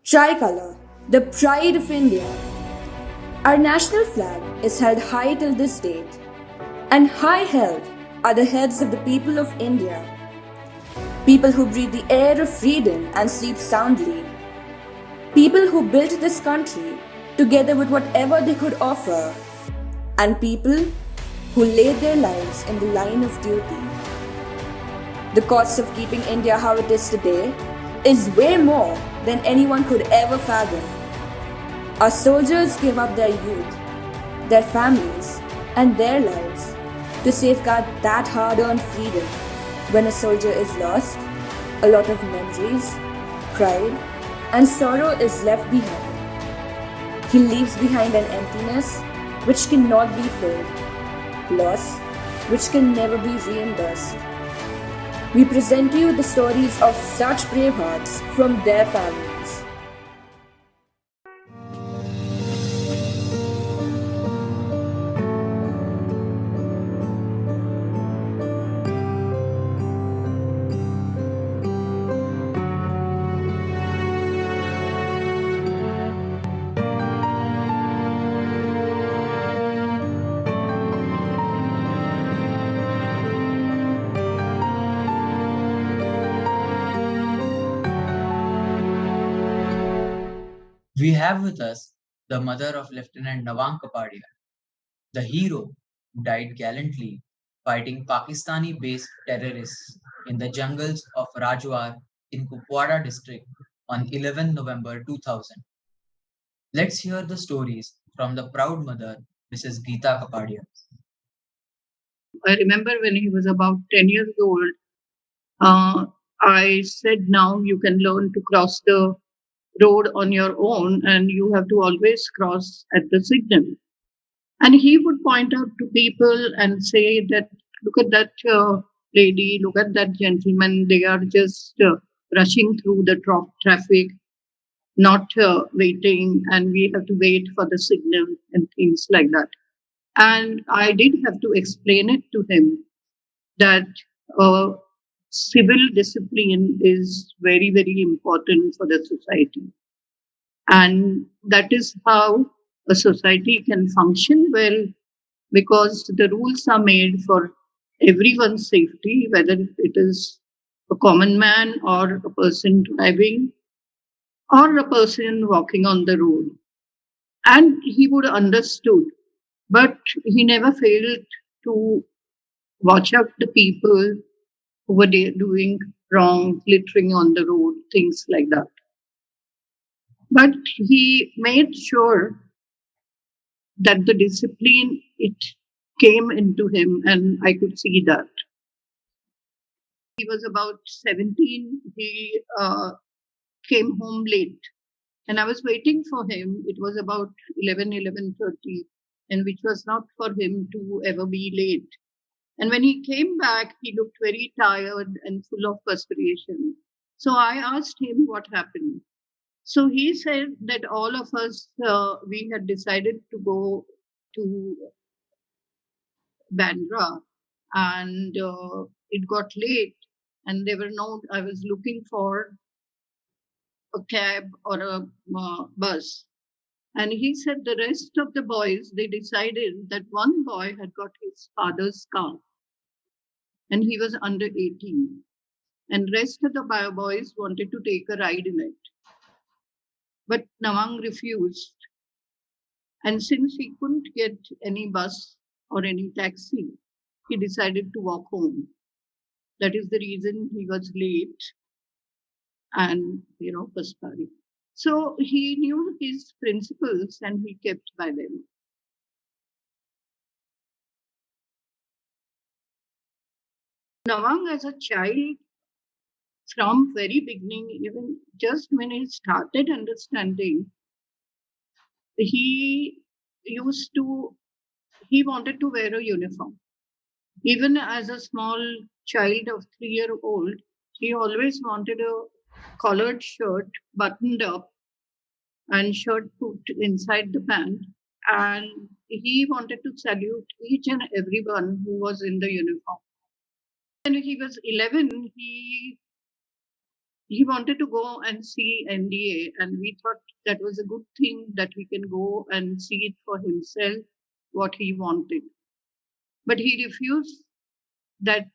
Tricolor, the pride of India. Our national flag is held high till this date, and high held are the heads of the people of India, people who breathe the air of freedom and sleep soundly, people who built this country together with whatever they could offer, and people who laid their lives in the line of duty. The cost of keeping India how it is today is way more than anyone could ever fathom. Our soldiers gave up their youth, their families, and their lives to safeguard that hard-earned freedom. When a soldier is lost, a lot of memories, pride, and sorrow is left behind. He leaves behind an emptiness which cannot be filled, loss which can never be reimbursed. We present to you the stories of such brave hearts from their families. We have with us the mother of Lieutenant Nawang Kapadia, the hero who died gallantly fighting Pakistani based terrorists in the jungles of Rajwar in Kupwara district on 11 November 2000. Let's hear the stories from the proud mother, Mrs. Geeta Kapadia. I remember when he was about 10 years old, uh, I said, now you can learn to cross the road on your own and you have to always cross at the signal. And he would point out to people and say that, look at that lady, look at that gentleman, they are just rushing through the traffic, not waiting, and we have to wait for the signal and things like that. And I did have to explain it to him that uh, civil discipline is very, very important for the society. And that is how a society can function well because the rules are made for everyone's safety, whether it is a common man or a person driving or a person walking on the road. And he would understood, but he never failed to watch out the people who were doing wrong, littering on the road, things like that. But he made sure that the discipline it came into him, and I could see that. He was about 17. He came home late, and I was waiting for him. It was about 11:30, and which was not for him to ever be late. And when he came back, he looked very tired and full of perspiration. So I asked him what happened. So he said that all of us, we had decided to go to Bandra and it got late and there were no, I was looking for a cab or a bus. And he said the rest of the boys, they decided that one boy had got his father's car and he was under 18. And rest of the boys wanted to take a ride in it. But Nawang refused. And since he couldn't get any bus or any taxi, he decided to walk home. That is the reason he was late and, perspiring. So he knew his principles and he kept by them. Nawang, as a child, from very beginning, even just when he started understanding, he used to, he wanted to wear a uniform. Even as a small child of 3-year-old, he always wanted a collared shirt buttoned up and shirt put inside the pant. And he wanted to salute each and everyone who was in the uniform. When he was 11, he he wanted to go and see NDA, and we thought that was a good thing that he can go and see it for himself what he wanted. But he refused that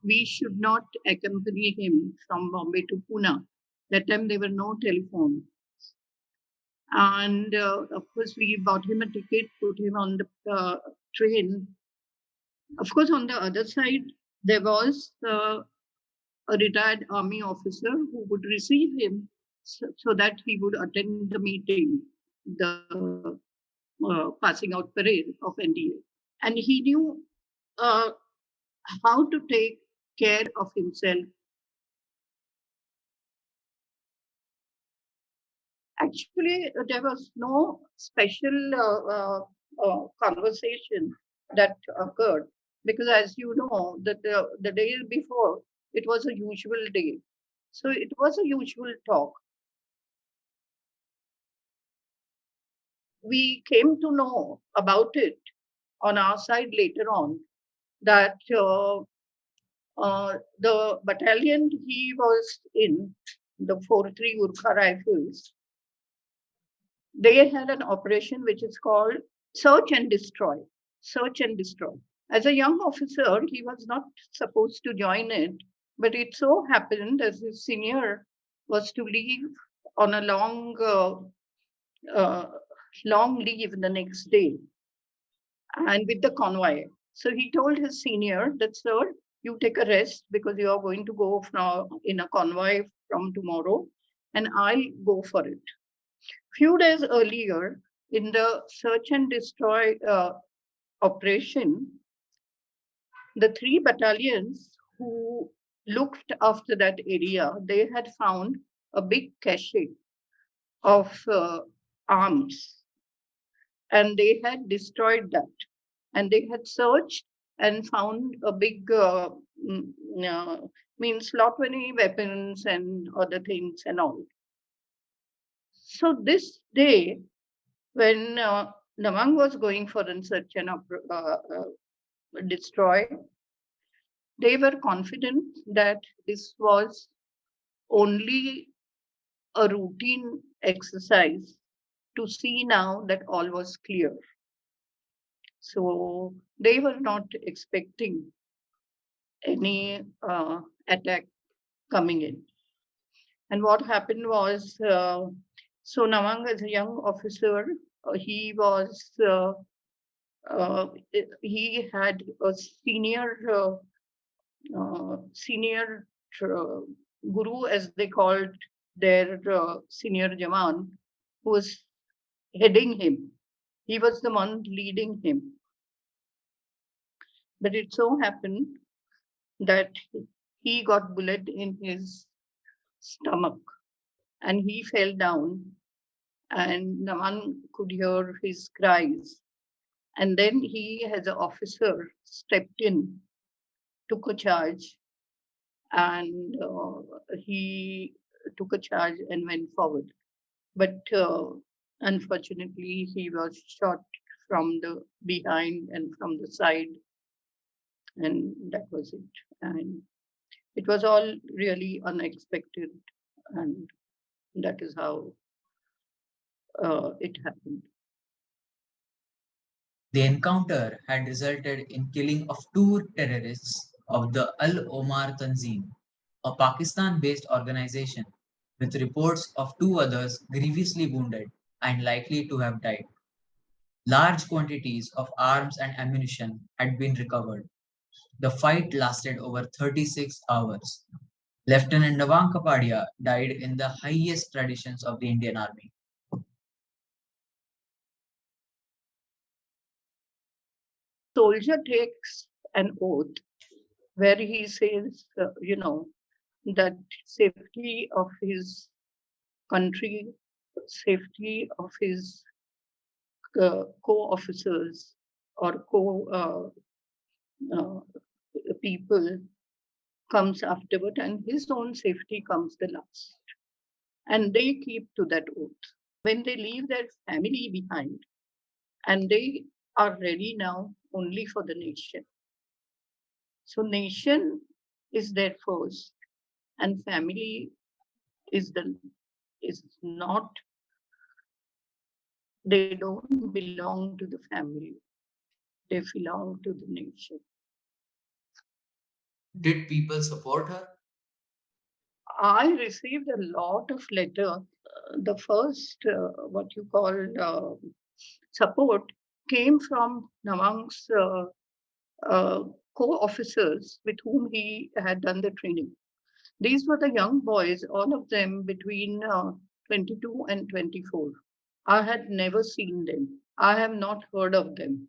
we should not accompany him from Bombay to Pune. That time there were no telephone. And of course, we bought him a ticket, put him on the train. Of course, on the other side, there was a retired army officer who would receive him so that he would attend the meeting, the passing out parade of NDA. And he knew uh, how to take care of himself. Actually, there was no special conversation that occurred because, as you know, that the day before it was a usual day, so it was a usual talk. We came to know about it on our side later on that the battalion he was in, the 4-3 Urkha Rifles, they had an operation which is called search and destroy. Search and destroy. As a young officer, he was not supposed to join it, but it so happened as his senior was to leave on a uh, long leave the next day and with the convoy. So he told his senior that, sir, you take a rest because you are going to go from in a convoy from tomorrow, and I'll go for it. Few days earlier, in the search and destroy operation, the 3 battalions who looked after that area, they had found a big cache of arms, and they had destroyed that. And they had searched and found a big, mm, means lot many weapons and other things and all. So this day, when Nawang was going for a search and destroy, they were confident that this was only a routine exercise to see now that all was clear. So they were not expecting any attack coming in. And what happened was, so Nawang, as a young officer, he was uh, he had a senior guru, as they called their senior Jawan, who was heading him. He was the one leading him. But it so happened that he got bullet in his stomach and he fell down, and no one could hear his cries. And then he, as an officer, stepped in, took a charge, and he took a charge and went forward. But unfortunately, he was shot from the behind and from the side, and that was it. And it was all really unexpected, and that is how it happened. The encounter had resulted in killing of 2 terrorists of the Al Omar Tanzim, a Pakistan-based organization, with reports of 2 others grievously wounded and likely to have died. Large quantities of arms and ammunition had been recovered. The fight lasted over 36 hours. Lieutenant Nawang Kapadia died in the highest traditions of the Indian Army. Soldier takes an oath where he says, that safety of his country, safety of his co-officers or people comes afterward, and his own safety comes the last. And they keep to that oath. When they leave their family behind, and they are ready now only for the nation. So nation is there first, and family is not, they don't belong to the family. They belong to the nation. Did people support her? I received a lot of letter. The first, what you call support, came from Nawang's co-officers with whom he had done the training. These were the young boys, all of them between 22 and 24. I had never seen them. I have not heard of them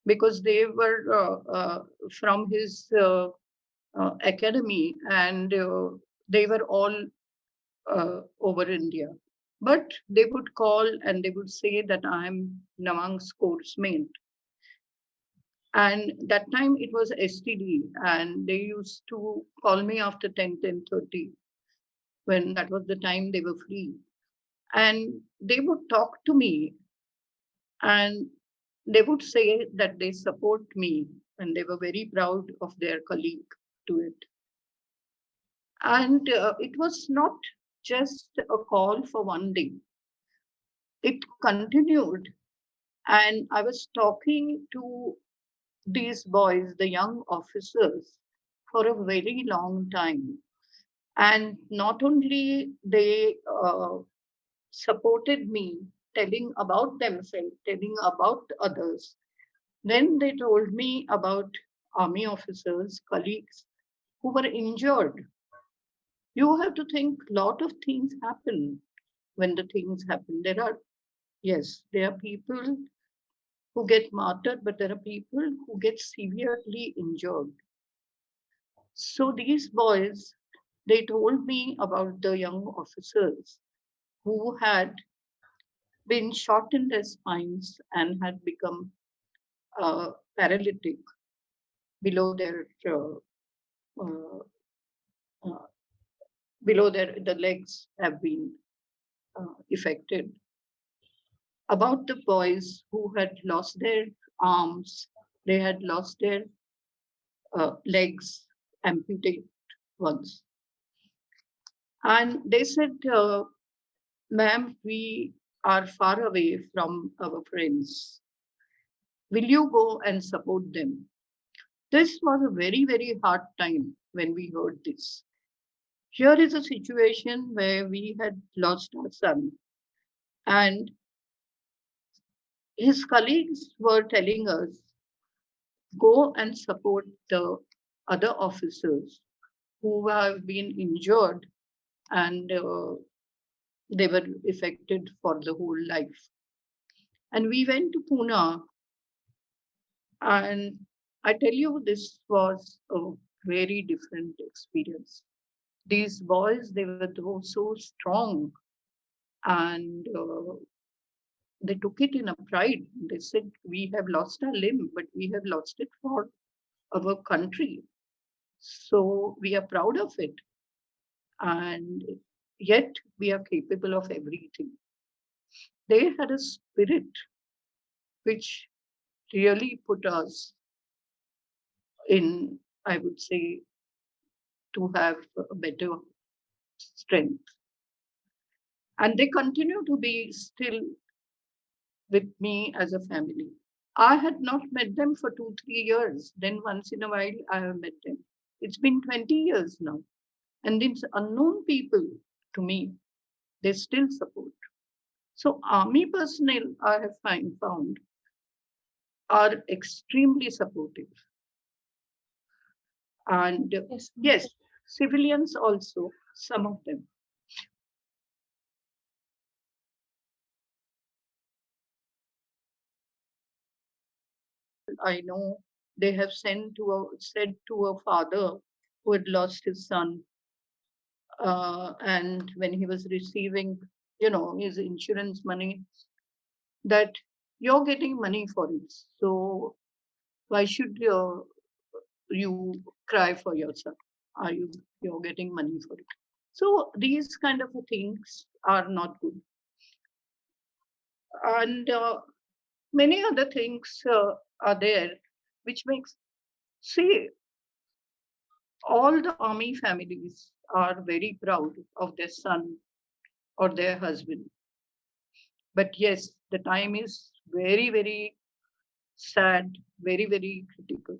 because they were from his academy, and they were all over India. But they would call and they would say that I'm Nawang's course mate. And that time it was STD, and they used to call me after 10:30, when that was the time they were free. And they would talk to me, and they would say that they support me, and they were very proud of their colleague to it. And it was not just a call for one day, it continued. And I was talking to these boys, the young officers, for a very long time. And not only they supported me, telling about themselves, telling about others, then they told me about army officers, colleagues who were injured. You have to think a lot of things happen when the things happen. There are, yes, there are people who get martyred, but there are people who get severely injured. So these boys, they told me about the young officers who had been shot in their spines and had become paralytic below their uh, uh, below their the legs have been affected. About the boys who had lost their arms, they had lost their legs, amputate ones, and they said, "Ma'am, we are far away from our friends. Will you go and support them?" This was a very, very hard time when we heard this. Here is a situation where we had lost our son, and his colleagues were telling us, go and support the other officers who have been injured, and they were affected for the whole life. And we went to Pune, and I tell you, this was a very different experience. These boys, they were so strong, and they took it in a pride. They said, we have lost our limb, but we have lost it for our country. So we are proud of it. And yet we are capable of everything. They had a spirit which really put us in, I would say, to have a better strength. And they continue to be still with me as a family. I had not met them for 2, 3 years. Then once in a while, I have met them. It's been 20 years now. And these unknown people to me, they still support. So, army personnel, I have found, are extremely supportive. And yes, civilians also, some of them. I know they have said to a father who had lost his son, and when he was receiving, his insurance money, that you're getting money for it. So why should you cry for your son? You're getting money for it? So these kind of things are not good, and many other things are there, which makes, see, all the army families are very proud of their son or their husband. But yes, the time is very, very sad, very, very critical.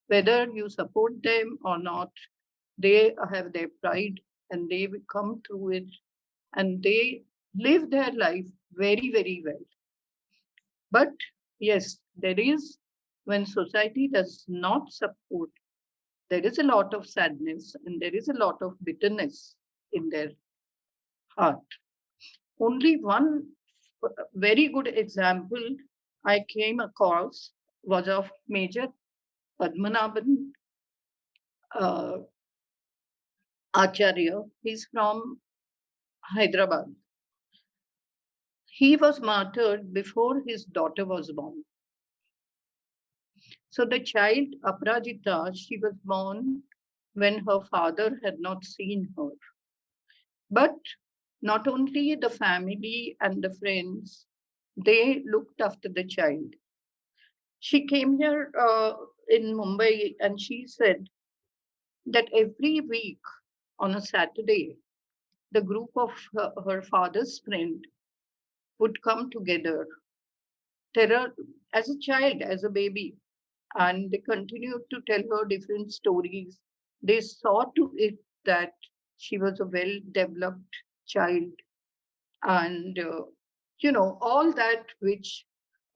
Whether you support them or not, they have their pride and they will come through it and they live their life very, very well. But yes, there is, when society does not support, there is a lot of sadness and there is a lot of bitterness in their heart. Only one very good example I came across was of Major Padmanabhan uh, Acharya. He's from Hyderabad. He was martyred before his daughter was born. So the child Aparajita, she was born when her father had not seen her. But not only the family and the friends, they looked after the child. She came here in Mumbai and she said that every week on a Saturday, the group of her father's friend would come together, terror as a child, as a baby, and they continued to tell her different stories. They saw to it that she was a well developed child and all that which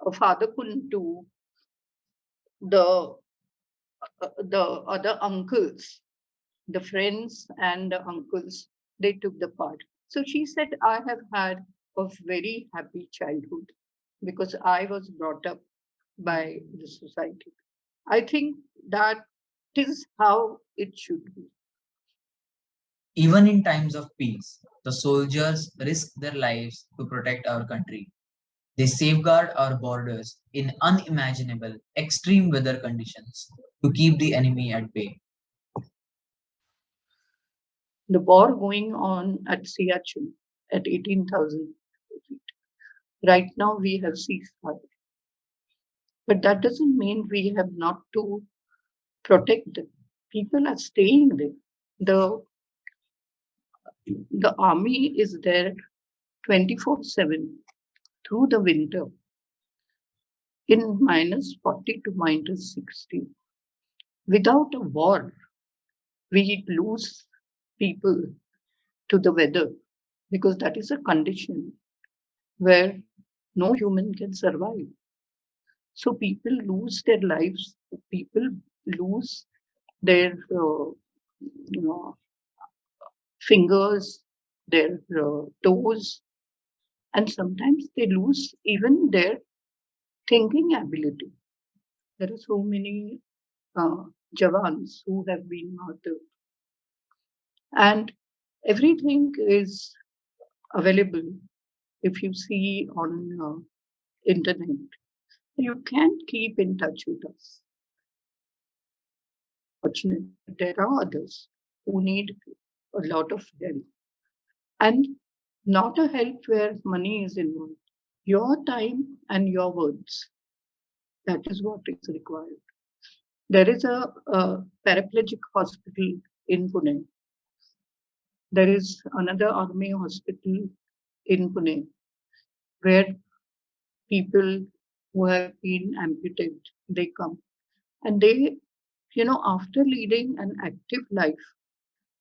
a father couldn't do, the the other uncles, the friends and the uncles, they took the part. So she said, I have had a very happy childhood because I was brought up by the society. I think that is how it should be. Even in times of peace, the soldiers risk their lives to protect our country. They safeguard our borders in unimaginable extreme weather conditions to keep the enemy at bay. The war going on at Siachen at 18,000 feet. Right now we have ceasefire, but that doesn't mean we have not to protect them. People are staying there. The the army is there 24/7 through the winter in minus 40 to minus 60. Without a war, we lose people to the weather because that is a condition where no human can survive. So people lose their lives, people lose their you know, fingers, their toes, and sometimes they lose even their thinking ability. There are so many uh, Jawans who have been martyred, and everything is available. If you see on internet, you can keep in touch with us. Fortunately, there are others who need a lot of help, and not a help where money is involved. Your time and your words. That is what is required. There is a paraplegic hospital in Pune. There is another army hospital in Pune where people who have been amputated, they come and they, after leading an active life,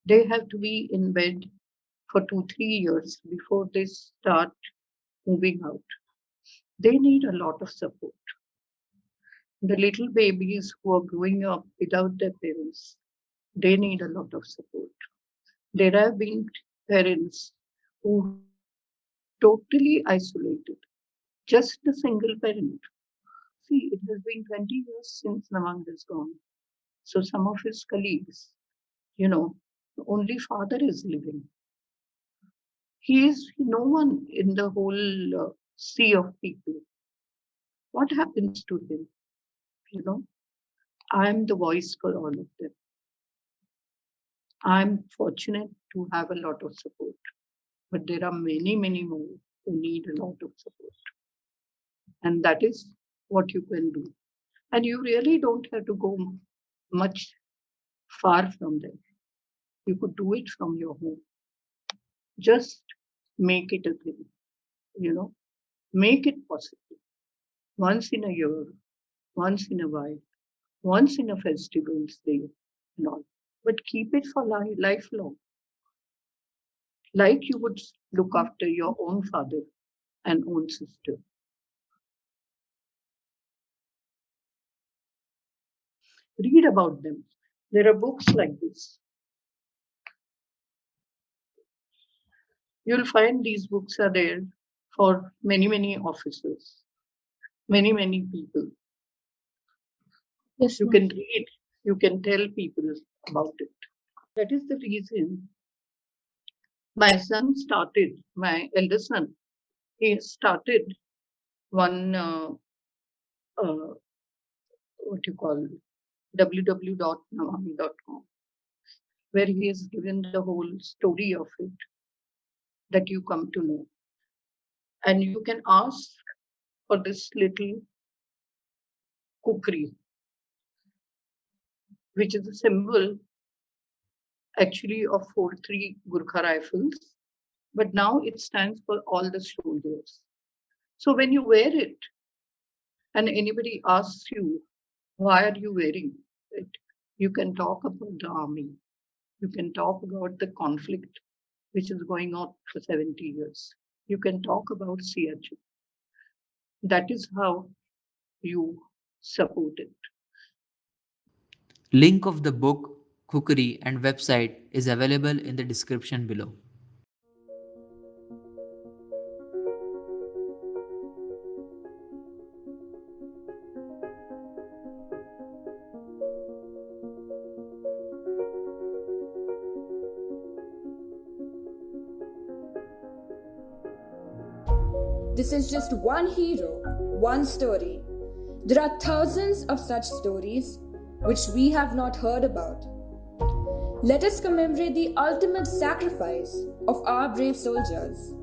they have to be in bed for 2, 3 years before they start moving out. They need a lot of support. The little babies who are growing up without their parents, they need a lot of support. There have been parents who have been totally isolated, just a single parent. See, it has been 20 years since Nawang has gone. So some of his colleagues, only father is living. He is no one in the whole sea of people. What happens to him? You know, I am the voice for all of them. I'm fortunate to have a lot of support, but there are many, many more who need a lot of support. And that is what you can do. And you really don't have to go much far from there. You could do it from your home. Just make it a thing, make it possible. Once in a year, once in a while, once in a festival's day, and all. But keep it for lifelong, like you would look after your own father and own sister. Read about them. There are books like this. You'll find these books are there for many, many officers, many, many people. Yes, You can read, you can tell people about it. That is the reason my elder son, he started one, what you call, www.nawang.com, where he has given the whole story of it that you come to know. And you can ask for this little kukri, which is a symbol actually of 4-3 Gurkha Rifles, but now it stands for all the soldiers. So when you wear it and anybody asks you, why are you wearing it? You can talk about the army. You can talk about the conflict which is going on for 70 years. You can talk about Siachen. That is how you support it. Link of the book, cookery, and website is available in the description below. This is just one hero, one story. There are thousands of such stories which we have not heard about. Let us commemorate the ultimate sacrifice of our brave soldiers.